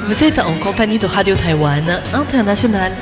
Vous êtes en compagnie de Radio Taïwan International.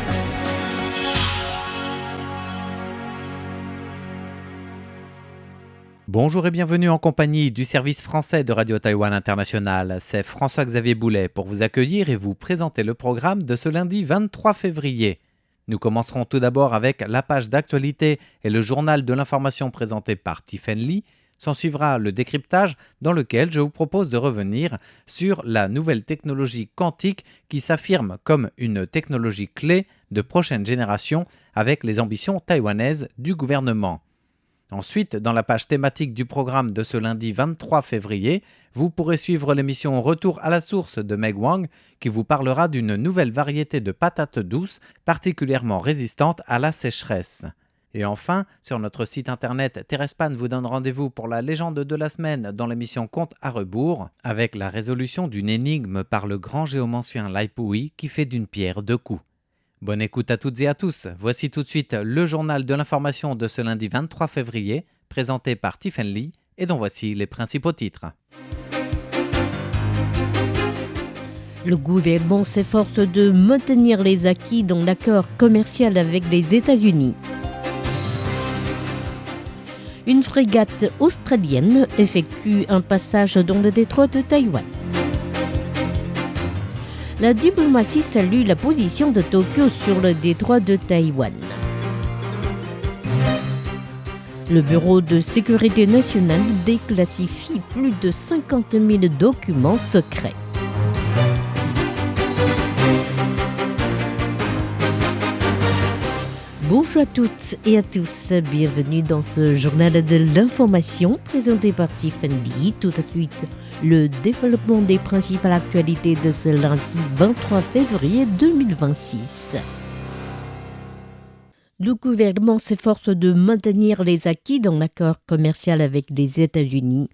Bonjour et bienvenue en compagnie du service français de Radio Taïwan International. C'est François-Xavier Boulet pour vous accueillir et vous présenter le programme de ce lundi 23 février. Nous commencerons tout d'abord avec la page d'actualité et le journal de l'information présenté par Tiffen Lee. S'en suivra le décryptage dans lequel je vous propose de revenir sur la nouvelle technologie quantique qui s'affirme comme une technologie clé de prochaine génération avec les ambitions taïwanaises du gouvernement. Ensuite, dans la page thématique du programme de ce lundi 23 février, vous pourrez suivre l'émission Retour à la source de Meg Wang qui vous parlera d'une nouvelle variété de patates douces particulièrement résistante à la sécheresse. Et enfin, sur notre site internet, Terespan vous donne rendez-vous pour la légende de la semaine dans l'émission Compte à rebours avec la résolution d'une énigme par le grand géomancien Lai Pui qui fait d'une pierre deux coups. Bonne écoute à toutes et à tous. Voici tout de suite le journal de l'information de ce lundi 23 février, présenté par Tiffen Lee, et dont voici les principaux titres. Le gouvernement s'efforce de maintenir les acquis dans l'accord commercial avec les États-Unis. Une frégate australienne effectue un passage dans le détroit de Taïwan. La diplomatie salue la position de Tokyo sur le détroit de Taïwan. Le Bureau de sécurité nationale déclassifie plus de 50 000 documents secrets. Bonjour à toutes et à tous, bienvenue dans ce journal de l'information présenté par Tiffen Lee. Tout de suite, le développement des principales actualités de ce lundi 23 février 2026. Le gouvernement s'efforce de maintenir les acquis dans l'accord commercial avec les États-Unis.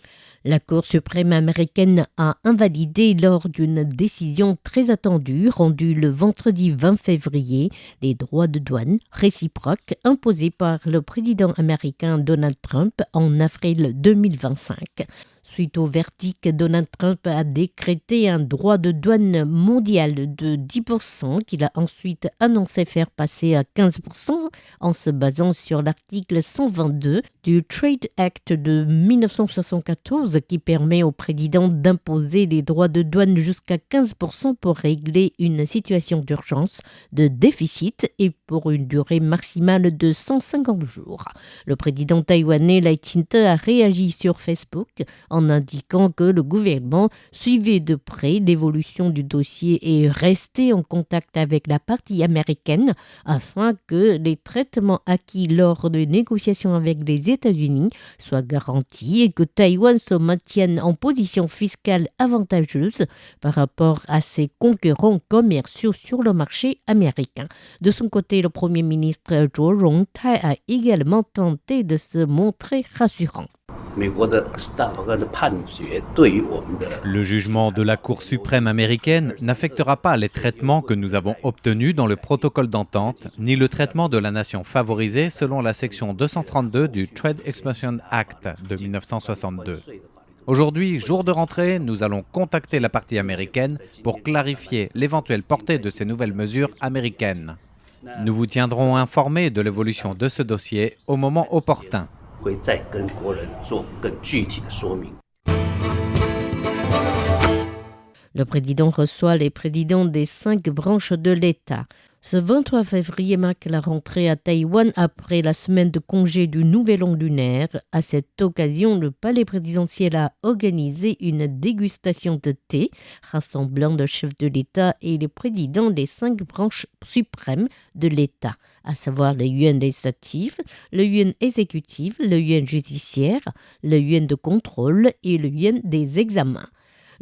La Cour suprême américaine a invalidé lors d'une décision très attendue rendue le vendredi 20 février les droits de douane réciproques imposés par le président américain Donald Trump en avril 2025. Suite au verdict, Donald Trump a décrété un droit de douane mondial de 10% qu'il a ensuite annoncé faire passer à 15% en se basant sur l'article 122 du Trade Act de 1974 qui permet au président d'imposer des droits de douane jusqu'à 15% pour régler une situation d'urgence, de déficit et pour une durée maximale de 150 jours. Le président taïwanais Lai Ching-te a réagi sur Facebook en indiquant que le gouvernement suivait de près l'évolution du dossier et restait en contact avec la partie américaine afin que les traitements acquis lors des négociations avec les États-Unis soient garantis et que Taïwan se maintienne en position fiscale avantageuse par rapport à ses concurrents commerciaux sur le marché américain. De son côté, le Premier ministre Zhou Rongtai a également tenté de se montrer rassurant. Le jugement de la Cour suprême américaine n'affectera pas les traitements que nous avons obtenus dans le protocole d'entente, ni le traitement de la nation favorisée selon la section 232 du Trade Expansion Act de 1962. Aujourd'hui, jour de rentrée, nous allons contacter la partie américaine pour clarifier l'éventuelle portée de ces nouvelles mesures américaines. Nous vous tiendrons informés de l'évolution de ce dossier au moment opportun. Le président reçoit les présidents des 5 branches de l'État. Ce 23 février marque la rentrée à Taïwan après la semaine de congé du Nouvel An lunaire. À cette occasion, le palais présidentiel a organisé une dégustation de thé rassemblant le chef de l'État et les présidents des 5 branches suprêmes de l'État, à savoir le yuan législatif, le yuan exécutif, le yuan judiciaire, le yuan de contrôle et le yuan des examens.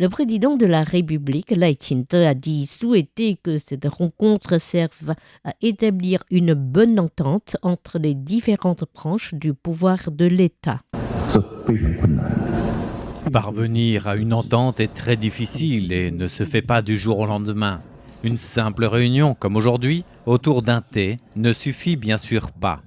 Le président de la République, Lai Ching-te, a dit souhaiter que cette rencontre serve à établir une bonne entente entre les différentes branches du pouvoir de l'État. Parvenir à une entente est très difficile et ne se fait pas du jour au lendemain. Une simple réunion, comme aujourd'hui, autour d'un thé, ne suffit bien sûr pas.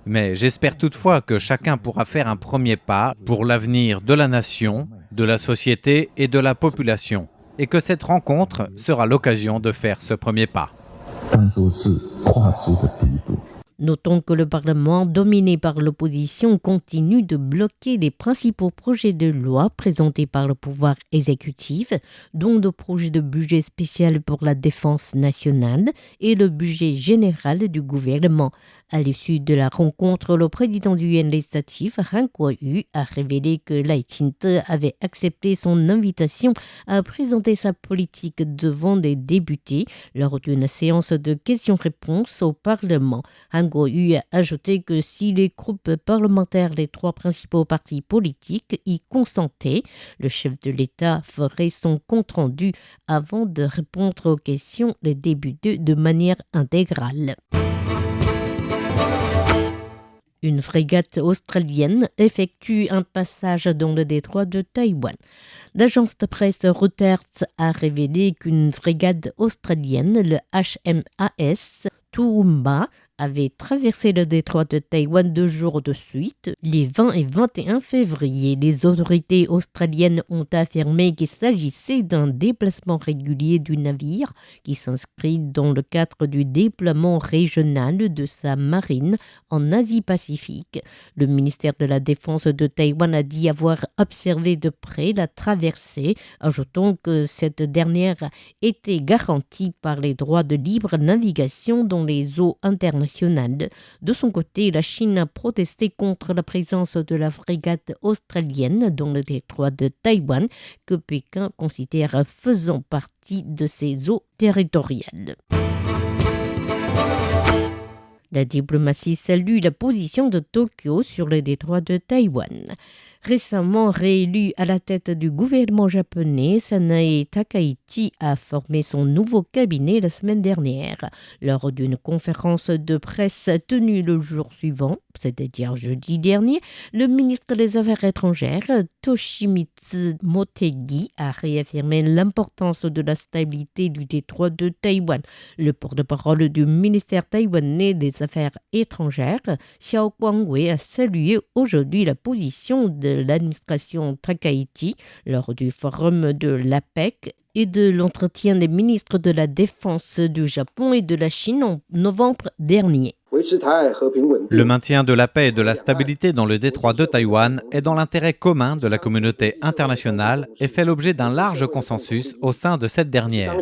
Mais j'espère toutefois que chacun pourra faire un premier pas pour l'avenir de la nation, de la société et de la population. et que cette rencontre sera l'occasion de faire ce premier pas. Notons que le Parlement, dominé par l'opposition, continue de bloquer les principaux projets de loi présentés par le pouvoir exécutif, dont le projet de budget spécial pour la défense nationale et le budget général du gouvernement. À l'issue de la rencontre, le président du Yuan législatif, Han Kuo-yu, a révélé que Lai Ching-te avait accepté son invitation à présenter sa politique devant des députés lors d'une séance de questions-réponses au Parlement. Han Kuo-yu a ajouté que si les groupes parlementaires des trois principaux partis politiques y consentaient, le chef de l'État ferait son compte-rendu avant de répondre aux questions des députés de manière intégrale. Une frégate australienne effectue un passage dans le détroit de Taïwan. L'agence de presse Reuters a révélé qu'une frégate australienne, le HMAS Toowoomba, avait traversé le détroit de Taïwan 2 jours de suite, les 20 et 21 février. Les autorités australiennes ont affirmé qu'il s'agissait d'un déplacement régulier du navire qui s'inscrit dans le cadre du déploiement régional de sa marine en Asie-Pacifique. Le ministère de la Défense de Taïwan a dit avoir observé de près la traversée, ajoutant que cette dernière était garantie par les droits de libre navigation dans les eaux internationales. De son côté, la Chine a protesté contre la présence de la frégate australienne dans le détroit de Taïwan, que Pékin considère faisant partie de ses eaux territoriales. La diplomatie salue la position de Tokyo sur le détroit de Taïwan. Récemment réélu à la tête du gouvernement japonais, Sanae Takaichi a formé son nouveau cabinet la semaine dernière. Lors d'une conférence de presse tenue le jour suivant, c'est-à-dire jeudi dernier, le ministre des Affaires étrangères, Toshimitsu Motegi, a réaffirmé l'importance de la stabilité du détroit de Taïwan. Le porte-parole du ministère taïwanais des Affaires étrangères, Xiao Guangwei, a salué aujourd'hui la position de l'administration Takaichi lors du forum de l'APEC et de l'entretien des ministres de la Défense du Japon et de la Chine en novembre dernier. Le maintien de la paix et de la stabilité dans le détroit de Taïwan est dans l'intérêt commun de la communauté internationale et fait l'objet d'un large consensus au sein de cette dernière.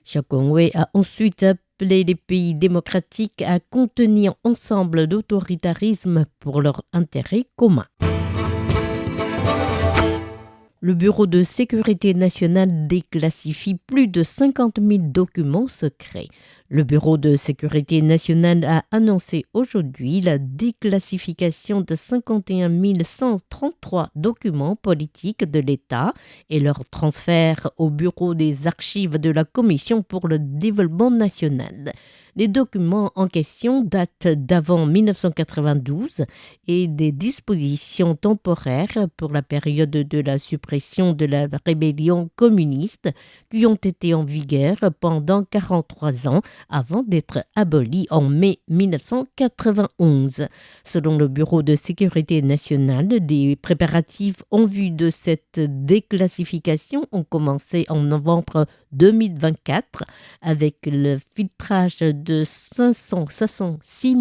Xiao Guangwei a ensuite appelé les pays démocratiques à contenir ensemble l'autoritarisme pour leur intérêt commun. Le Bureau de sécurité nationale déclassifie plus de 50 000 documents secrets. Le Bureau de sécurité nationale a annoncé aujourd'hui la déclassification de 51 133 documents politiques de l'État et leur transfert au Bureau des archives de la Commission pour le développement national. Les documents en question datent d'avant 1992 et des dispositions temporaires pour la période de la suppression de la rébellion communiste qui ont été en vigueur pendant 43 ans avant d'être abolies en mai 1991. Selon le Bureau de sécurité nationale, des préparatifs en vue de cette déclassification ont commencé en novembre 2024 avec le filtrage de 566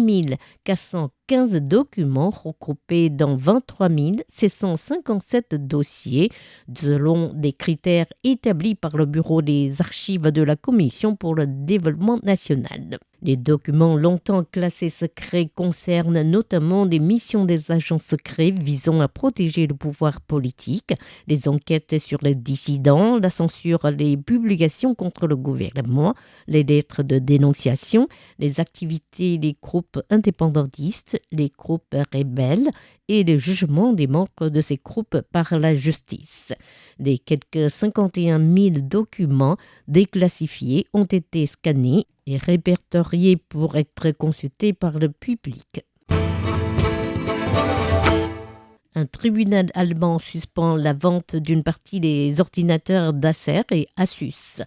415 documents regroupés dans 23 757 dossiers selon des critères établis par le Bureau des archives de la Commission pour le développement national. Les documents longtemps classés secrets concernent notamment des missions des agents secrets visant à protéger le pouvoir politique, les enquêtes sur les dissidents, la censure, les publications contre le gouvernement, les lettres de dénonciation, les activités des groupes indépendantistes, les groupes rebelles et les jugements des membres de ces groupes par la justice. Les quelques 51 000 documents déclassifiés ont été scannés et répertoriés pour être consultés par le public. Un tribunal allemand suspend la vente d'une partie des ordinateurs d'Acer et Asus.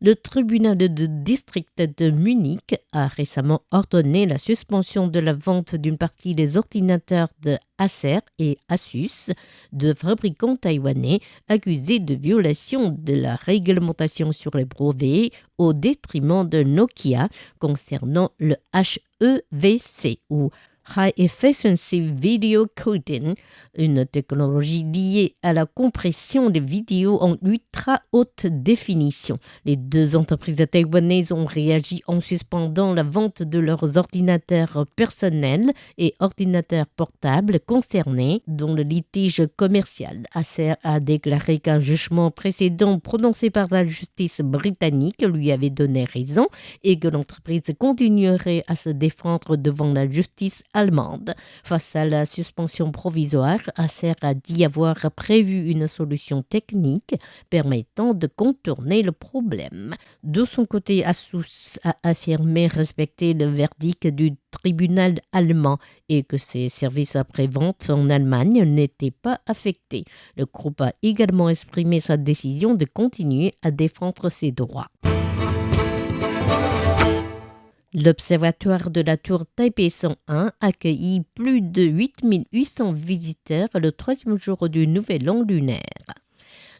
Le tribunal de district de Munich a récemment ordonné la suspension de la vente d'une partie des ordinateurs de Acer et Asus, deux fabricants taïwanais accusés de violation de la réglementation sur les brevets au détriment de Nokia concernant le HEVC ou High Efficiency Video Coding, une technologie liée à la compression des vidéos en ultra haute définition. Les deux entreprises taïwanaises ont réagi en suspendant la vente de leurs ordinateurs personnels et ordinateurs portables concernés dans le litige commercial. Acer a déclaré qu'un jugement précédent prononcé par la justice britannique lui avait donné raison et que l'entreprise continuerait à se défendre devant la justice allemande. Face à la suspension provisoire, Acer a dit avoir prévu une solution technique permettant de contourner le problème. De son côté, Asus a affirmé respecter le verdict du tribunal allemand et que ses services après-vente en Allemagne n'étaient pas affectés. Le groupe a également exprimé sa décision de continuer à défendre ses droits. L'Observatoire de la Tour Taipei 101 accueillit plus de 8800 visiteurs le troisième jour du Nouvel An lunaire.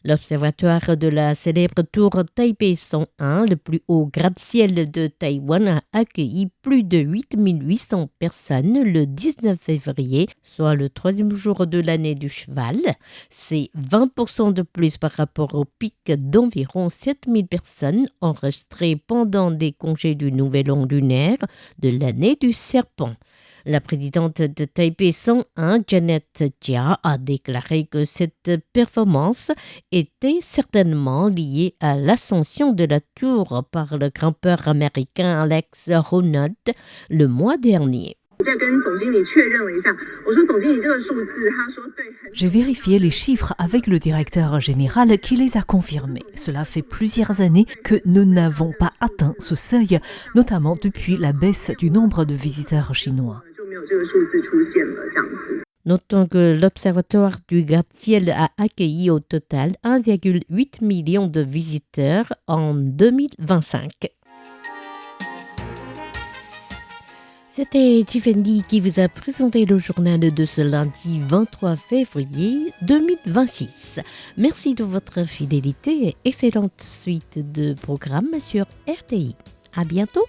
L'Observatoire de la célèbre tour Taipei 101, le plus haut gratte-ciel de Taïwan, a accueilli plus de 8800 personnes le 19 février, soit le troisième jour de l'année du cheval. C'est 20% de plus par rapport au pic d'environ 7000 personnes enregistrées pendant des congés du Nouvel An lunaire de l'année du serpent. La présidente de Taipei 101, Janet Jia, a déclaré que cette performance était certainement liée à l'ascension de la tour par le grimpeur américain Alex Honnold le mois dernier. J'ai vérifié les chiffres avec le directeur général qui les a confirmés. Cela fait plusieurs années que nous n'avons pas atteint ce seuil, notamment depuis la baisse du nombre de visiteurs chinois. Notons que l'Observatoire du gratte-ciel a accueilli au total 1,8 million de visiteurs en 2025. C'était Tiffany qui vous a présenté le journal de ce lundi 23 février 2026. Merci de votre fidélité et excellente suite de programmes sur RTI. À bientôt.